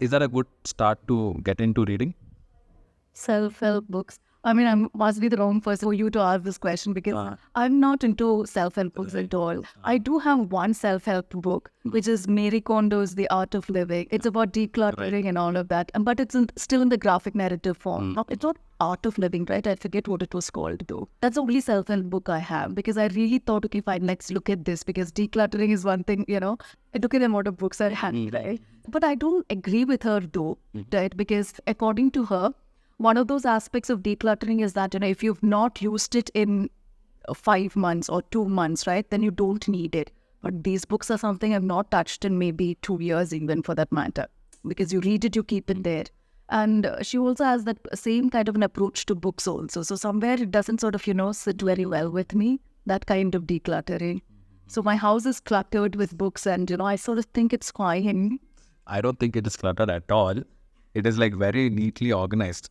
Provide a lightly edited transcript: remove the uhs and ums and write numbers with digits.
Is that a good start to get into reading? Self-help books. I mean, I must be the wrong person for you to ask this question because I'm not into self-help books at all. I do have one self-help book, which is Mary Kondo's The Art of Living. It's about decluttering and all of that, but it's still in the graphic narrative form. It's not Art of Living, right? I forget what it was called though. That's the only self-help book I have because I really thought, okay, fine, let's look at this because decluttering is one thing, I took in a lot of books I had, right? But I don't agree with her though, right? Because according to her, one of those aspects of decluttering is that, if you've not used it in 5 months or 2 months, right, then you don't need it. But these books are something I've not touched in maybe 2 years even for that matter. Because you read it, you keep it there. And she also has that same kind of an approach to books also. So somewhere it doesn't sort of, sit very well with me, that kind of decluttering. So my house is cluttered with books and, I sort of think it's fine. I don't think it is cluttered at all. It is like very neatly organized.